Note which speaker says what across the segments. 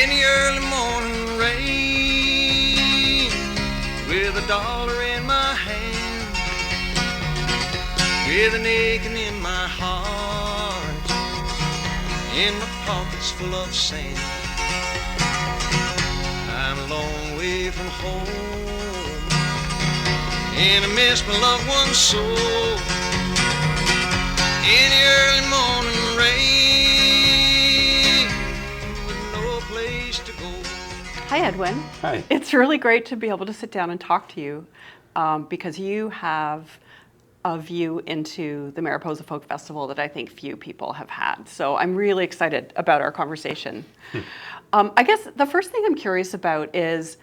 Speaker 1: in the early morning rain, with $1 in my hand, with an aching in my heart, in my pockets full of sand. I'm a long way from home, and I miss my loved ones so. In the early morning rain, with no place to go.
Speaker 2: Hi, Edwin.
Speaker 3: Hi.
Speaker 2: It's really great to be able to sit down and talk to you because you have a view into the Mariposa Folk Festival that I think few people have had. So I'm really excited about our conversation. I guess the first thing I'm curious about is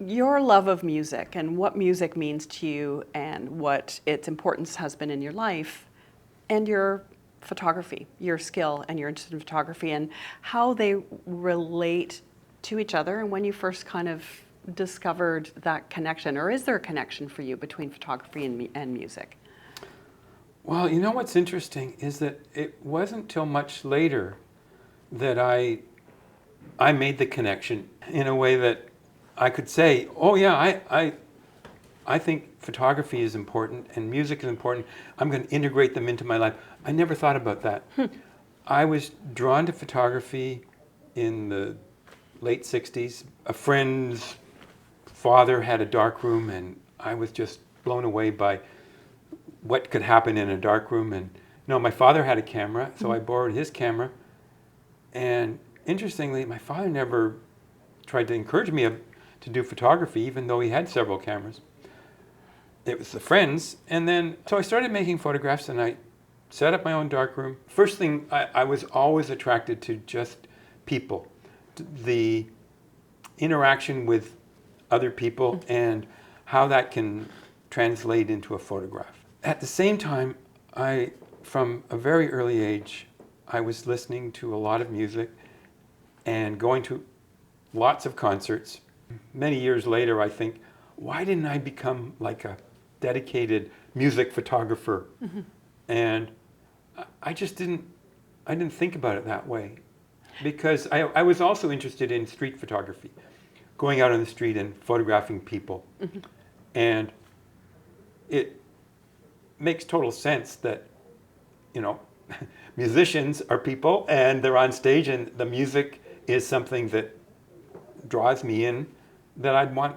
Speaker 2: your love of music and what music means to you and what its importance has been in your life, and your photography, your skill and your interest in photography, and how they relate to each other, and when you first kind of discovered that connection, or is there a connection for you between photography and music?
Speaker 3: Well, you know what's interesting is that it wasn't till much later that I made the connection in a way that I could say, oh yeah, I think photography is important and music is important. I'm going to integrate them into my life. I never thought about that. I was drawn to photography in the late 60s. A friend's father had a darkroom, and I was just blown away by what could happen in a darkroom. And my father had a camera, so I borrowed his camera. And interestingly, my father never tried to encourage me to do photography, even though he had several cameras. It was the friends, and then so I started making photographs, and I set up my own darkroom. First thing, I was always attracted to just people, the interaction with other people, and how that can translate into a photograph. At the same time, from a very early age, I was listening to a lot of music and going to lots of concerts. Many years later, I think, why didn't I become like a dedicated music photographer? And I just didn't think about it that way, because I was also interested in street photography, going out on the street and photographing people. And it makes total sense that, musicians are people and they're on stage, and the music is something that draws me in, that I'd want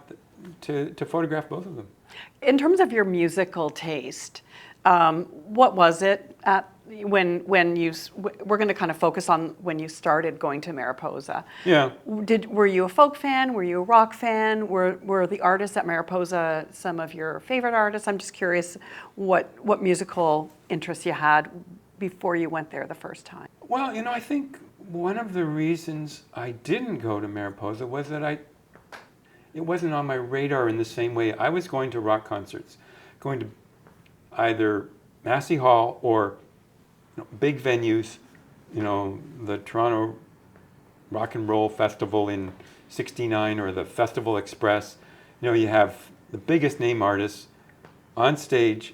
Speaker 3: to photograph both of them.
Speaker 2: In terms of your musical taste, what was it when you? We're going to kind of focus on when you started going to Mariposa.
Speaker 3: Yeah.
Speaker 2: Were you a folk fan? Were you a rock fan? Were the artists at Mariposa some of your favorite artists? I'm just curious what musical interests you had before you went there the first time.
Speaker 3: Well, I think one of the reasons I didn't go to Mariposa was that it wasn't on my radar in the same way. I was going to rock concerts, going to either Massey Hall or big venues, the Toronto Rock and Roll Festival in '69 or the Festival Express. You have the biggest name artists on stage.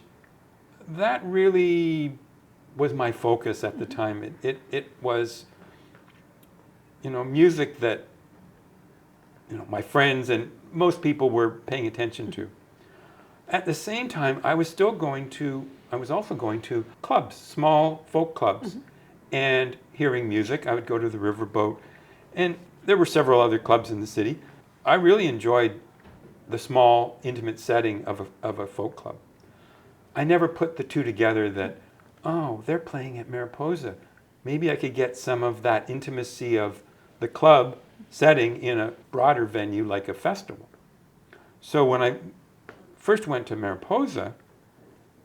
Speaker 3: That really was my focus at the time. It was, music that my friends and most people were paying attention to. At the same time, I was also going to clubs, small folk clubs, and hearing music. I would go to the Riverboat, and there were several other clubs in the city. I really enjoyed the small, intimate setting of a folk club. I never put the two together that, oh, they're playing at Mariposa. Maybe I could get some of that intimacy of the club setting in a broader venue like a festival. So when I first went to Mariposa,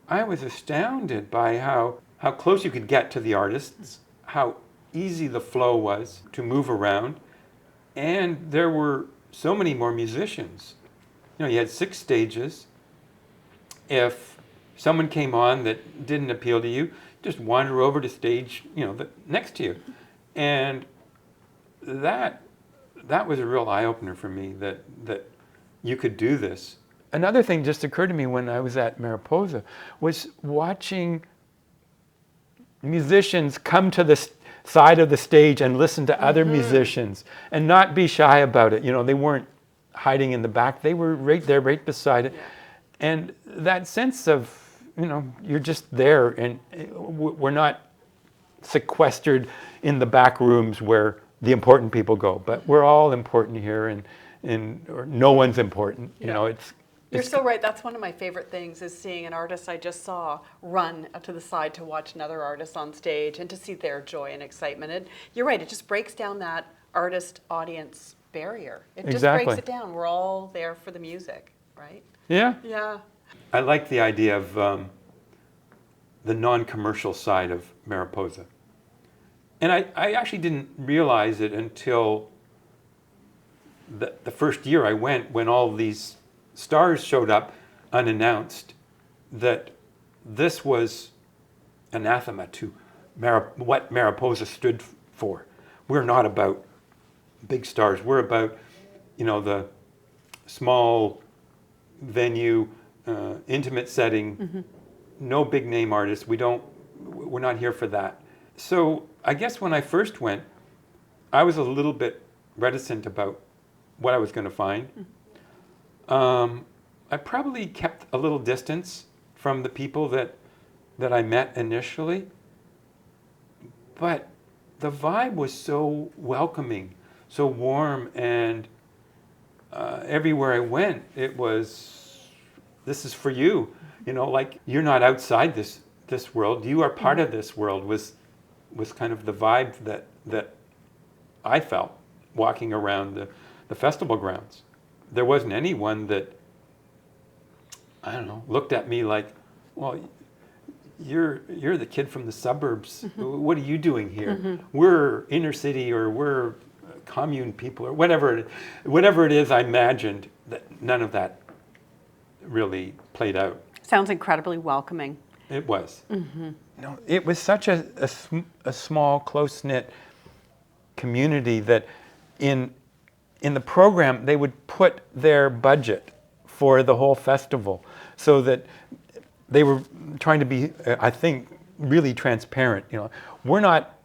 Speaker 3: I was astounded by how close you could get to the artists, how easy the flow was to move around, and there were so many more musicians. You had 6 stages. If someone came on that didn't appeal to you, just wander over to stage, next to you. And that was a real eye-opener for me, that you could do this. Another thing just occurred to me when I was at Mariposa was watching musicians come to the side of the stage and listen to other musicians and not be shy about it. You know, they weren't hiding in the back. They were right there, right beside it. And that sense of, you know, you're just there, and we're not sequestered in the back rooms where the important people go, but we're all important here, or no one's important. You know,
Speaker 2: You're so right. That's one of my favorite things, is seeing an artist I just saw run to the side to watch another artist on stage and to see their joy and excitement. And you're right, it just breaks down that artist-audience barrier. It just breaks it down. We're all there for the music, right?
Speaker 3: Yeah.
Speaker 2: Yeah.
Speaker 3: I like the idea of the non-commercial side of Mariposa. And I actually didn't realize it until the first year I went, when all these stars showed up unannounced, that this was anathema to what Mariposa stood for. We're not about big stars. We're about, you know, the small venue, intimate setting, no big name artists. We're not here for that. So I guess when I first went, I was a little bit reticent about what I was going to find. I probably kept a little distance from the people that I met initially, but the vibe was so welcoming, so warm, and everywhere I went, it was, this is for you. You know, like, you're not outside this world. You are part of this world. Was kind of the vibe that I felt walking around the festival grounds. There wasn't anyone that, I don't know, looked at me like, well, you're the kid from the suburbs. What are you doing here? We're inner city, or we're commune people, or whatever it is. I imagined that none of that really played out.
Speaker 2: Sounds incredibly welcoming.
Speaker 3: It was. No, it was such a small, close-knit community that in the program they would put their budget for the whole festival, so that they were trying to be, I think, really transparent. You know, we're not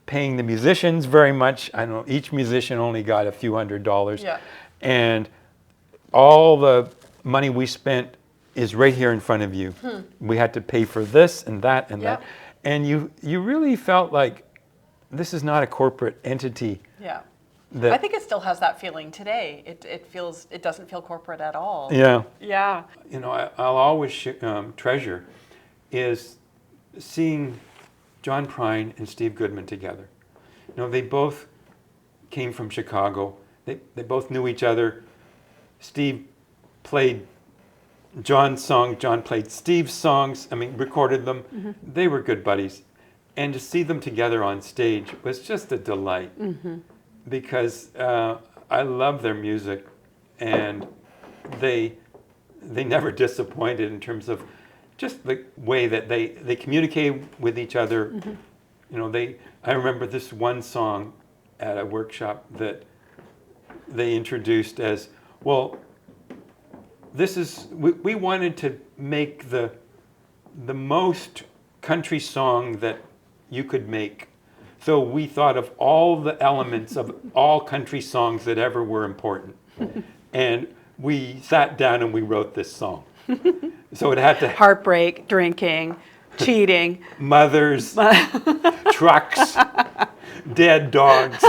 Speaker 3: paying the musicians very much. I don't know, each musician only got a few $100s.
Speaker 2: Yeah.
Speaker 3: And all the money we spent is right here in front of you. We had to pay for this and that and that. And you really felt like this is not a corporate entity.
Speaker 2: Yeah. I think it still has that feeling today. It doesn't feel corporate at all.
Speaker 3: Yeah.
Speaker 2: Yeah.
Speaker 3: You know, I'll always treasure is seeing John Prine and Steve Goodman together. You know, they both came from Chicago. They both knew each other. Steve played John's song, John played Steve's songs, recorded them. They were good buddies. And to see them together on stage was just a delight. Because I love their music, and they never disappointed in terms of just the way that they communicate with each other. You know, I remember this one song at a workshop that they introduced as, well, we wanted to make the most country song that you could make. So we thought of all the elements of all country songs that ever were important. And we sat down and we wrote this song. So it had to...
Speaker 2: Heartbreak, drinking, cheating.
Speaker 3: Mothers, trucks, dead dogs,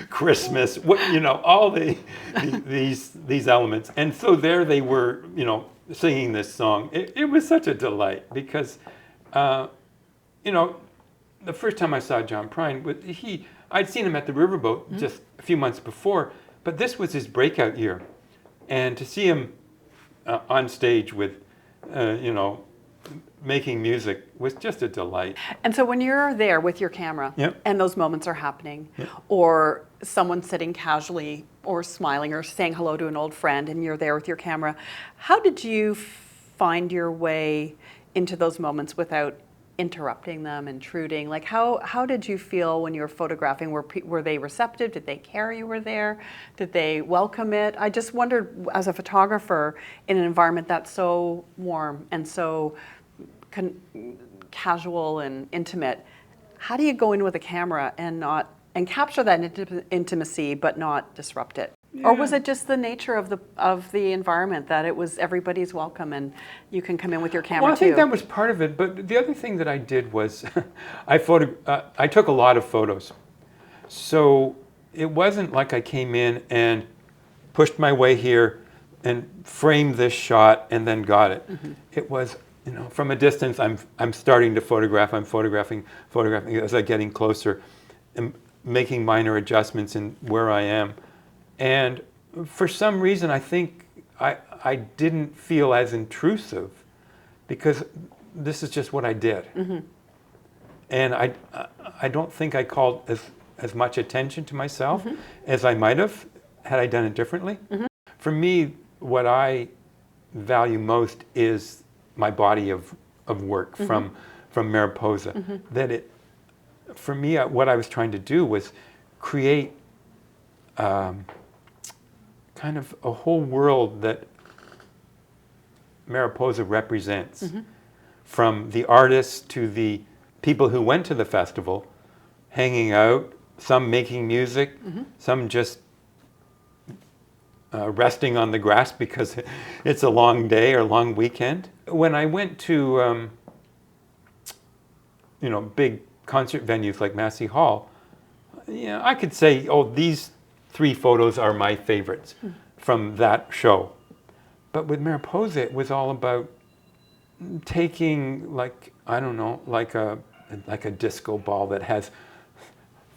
Speaker 3: Christmas, all these elements. And so there they were, singing this song. It was such a delight because, the first time I saw John Prine, I'd seen him at the Riverboat just a few months before, but this was his breakout year. And to see him on stage with, making music was just a delight.
Speaker 2: And so when you're there with your camera, and those moments are happening, or someone sitting casually or smiling or saying hello to an old friend, and you're there with your camera, how did you find your way into those moments without interrupting them, intruding? Like, how did you feel when you were photographing? Were they receptive? Did they care you were there? Did they welcome it? I just wondered, as a photographer in an environment that's so warm and so casual and intimate, How do you go in with a camera and capture that intimacy but not disrupt it? Or was it just the nature of the environment that it was everybody's welcome and you can come in with your camera
Speaker 3: Well, I think
Speaker 2: too?
Speaker 3: that was part of it, but the other thing that I did was I took a lot of photos. So it wasn't like I came in and pushed my way here and framed this shot and then got it. It was, from a distance, I'm starting to photograph. I'm photographing as I'm getting closer, and making minor adjustments in where I am. And for some reason, I think I didn't feel as intrusive because this is just what I did. And I don't think I called as much attention to myself as I might have had I done it differently. For me, what I value most is my body of work from Mariposa. For me, what I was trying to do was create kind of a whole world that Mariposa represents, from the artists to the people who went to the festival, hanging out, some making music, some just resting on the grass because it's a long day or long weekend. When I went to big concert venues like Massey Hall, I could say, oh, these 3 photos are my favorites from that show. But with Mariposa, it was all about taking, like a disco ball that has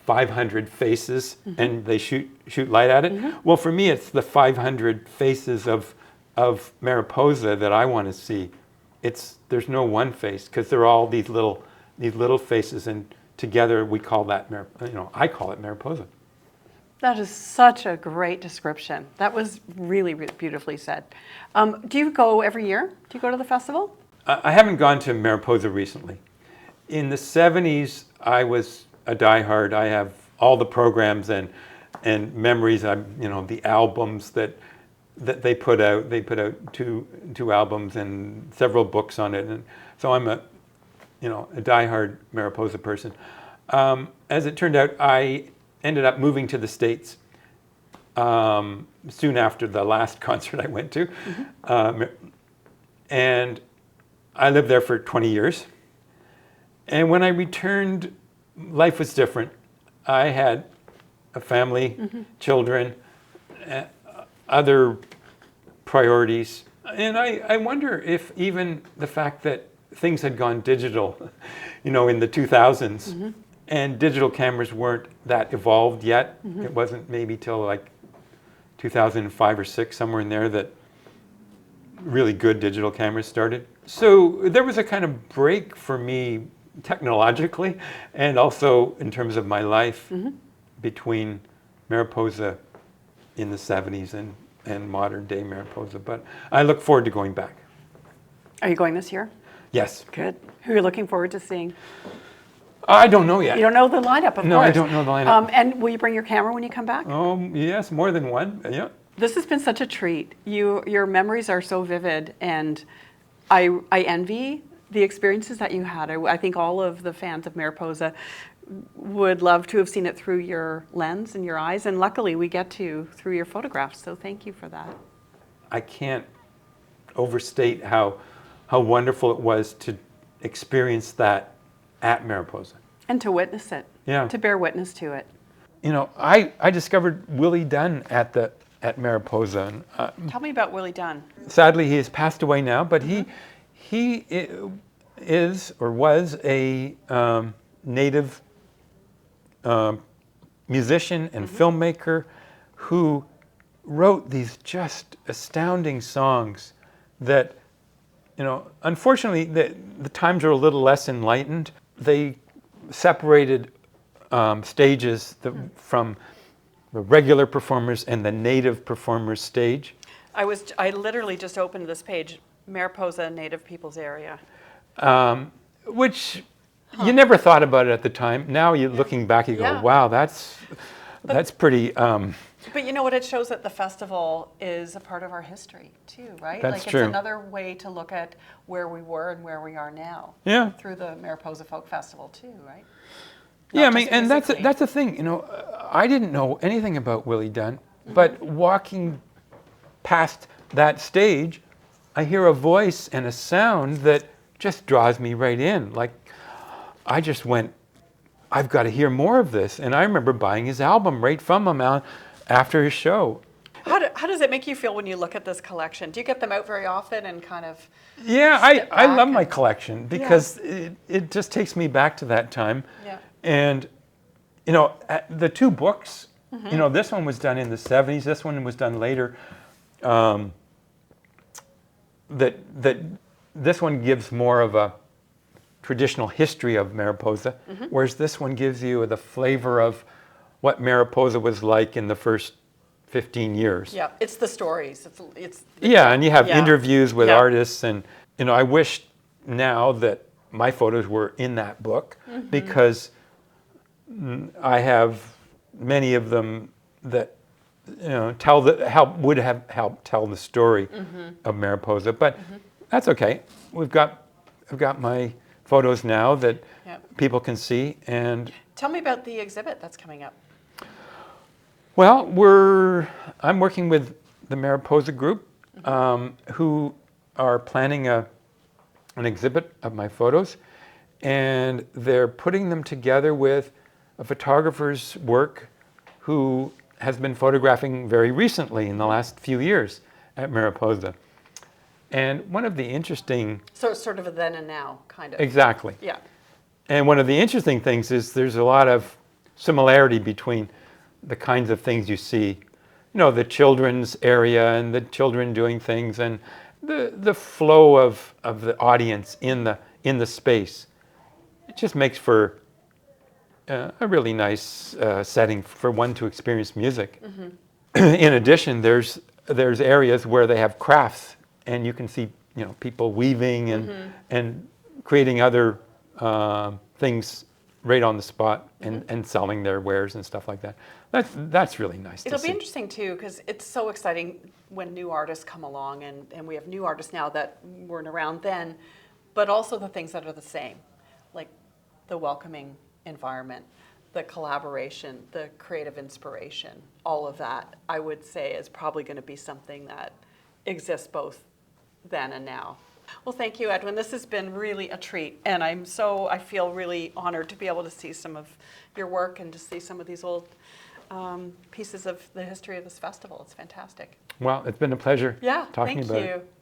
Speaker 3: 500 faces and they shoot light at it. Well, for me, it's the 500 faces of Mariposa that I want to see. There's no one face because they're all these little faces, and together we call that I call it Mariposa.
Speaker 2: That is such a great description. That was really, really beautifully said. Do you go every year? Do you go to the festival?
Speaker 3: I haven't gone to Mariposa recently. In the 70s, I was a diehard. I have all the programs and memories. The albums that they put out. They put out two albums and several books on it, and so I'm a diehard Mariposa person. As it turned out, I ended up moving to the States soon after the last concert I went to. And I lived there for 20 years. And when I returned, life was different. I had a family, children, other priorities. And I wonder if even the fact that things had gone digital, in the 2000s, and digital cameras weren't that evolved yet. It wasn't maybe till like 2005 or 6, somewhere in there, that really good digital cameras started. So there was a kind of break for me technologically and also in terms of my life between Mariposa in the 70s and modern day Mariposa. But I look forward to going back.
Speaker 2: Are you going this year?
Speaker 3: Yes.
Speaker 2: Good. Who are you looking forward to seeing?
Speaker 3: I don't know yet.
Speaker 2: You don't know the lineup, of course.
Speaker 3: No, I don't know the lineup.
Speaker 2: And will you bring your camera when you come back?
Speaker 3: Oh, yes, more than one. Yeah.
Speaker 2: This has been such a treat. Your memories are so vivid, and I envy the experiences that you had. I think all of the fans of Mariposa would love to have seen it through your lens and your eyes, and luckily we get to through your photographs, so thank you for that.
Speaker 3: I can't overstate how wonderful it was to experience that at Mariposa.
Speaker 2: And to witness it.
Speaker 3: Yeah.
Speaker 2: To bear witness to it.
Speaker 3: I discovered Willie Dunn at Mariposa. And,
Speaker 2: Tell me about Willie Dunn.
Speaker 3: sadly, he has passed away now, but he is or was a native musician and filmmaker who wrote these just astounding songs that, unfortunately, the times are a little less enlightened. They separated stages from the regular performers and the native performers stage.
Speaker 2: I literally just opened this page, Mariposa Native Peoples Area.
Speaker 3: Which you never thought about it at the time. Now you're looking back, you go,
Speaker 2: Yeah.
Speaker 3: wow, that's pretty.
Speaker 2: But you know what? It shows that the festival is a part of our history too, right?
Speaker 3: That's
Speaker 2: like
Speaker 3: true.
Speaker 2: It's another way to look at where we were and where we are now.
Speaker 3: Yeah.
Speaker 2: Through the Mariposa Folk Festival too, right?
Speaker 3: Yeah, I
Speaker 2: not
Speaker 3: mean,
Speaker 2: just
Speaker 3: and
Speaker 2: musically.
Speaker 3: that's the thing. You know, I didn't know anything about Willie Dunn, but walking past that stage, I hear a voice and a sound that just draws me right in. Like, I just went, I've got to hear more of this. And I remember buying his album right from him after his show.
Speaker 2: How does it make you feel when you look at this collection? Do you get them out very often and kind of
Speaker 3: Yeah,
Speaker 2: step
Speaker 3: I love
Speaker 2: back
Speaker 3: my
Speaker 2: and-
Speaker 3: collection because it just takes me back to that time.
Speaker 2: Yeah.
Speaker 3: And, you know, the two books, you know, this one was done in the 70s, this one was done later. This one gives more of a traditional history of Mariposa, whereas this one gives you the flavor of what Mariposa was like in the first 15 years.
Speaker 2: Yeah, it's the stories. It's
Speaker 3: Yeah, and you have
Speaker 2: Yeah.
Speaker 3: interviews with
Speaker 2: Yeah.
Speaker 3: artists, and you know, I wish now that my photos were in that book because I have many of them that you know would have helped tell the story of Mariposa. But that's okay. I've got my photos now that
Speaker 2: Yeah.
Speaker 3: people can see, and
Speaker 2: Tell me about the exhibit that's coming up.
Speaker 3: well, I'm working with the Mariposa group, who are planning an exhibit of my photos, and they're putting them together with a photographer's work who has been photographing very recently in the last few years at Mariposa. And one of the interesting,
Speaker 2: So it's sort of a then and now kind of.
Speaker 3: exactly.
Speaker 2: Yeah.
Speaker 3: And one of the interesting things is there's a lot of similarity between the kinds of things you see, you know, the children's area and the children doing things and the flow of the audience in the space. It just makes for a really nice setting for one to experience music. In addition, there's areas where they have crafts, and you can see, you know, people weaving and creating other things right on the spot and selling their wares and stuff like that. That's really nice to
Speaker 2: It'll
Speaker 3: see.
Speaker 2: be interesting too, because it's so exciting when new artists come along, and we have new artists now that weren't around then, but also the things that are the same, like the welcoming environment, the collaboration, the creative inspiration, all of that, I would say is probably going to be something that exists both then and now. Well, thank you, Edwin. This has been really a treat, and I feel really honored to be able to see some of your work and to see some of these old pieces of the history of this festival. It's fantastic.
Speaker 3: Well, it's been a pleasure
Speaker 2: Yeah,
Speaker 3: talking
Speaker 2: thank
Speaker 3: about
Speaker 2: you.
Speaker 3: it.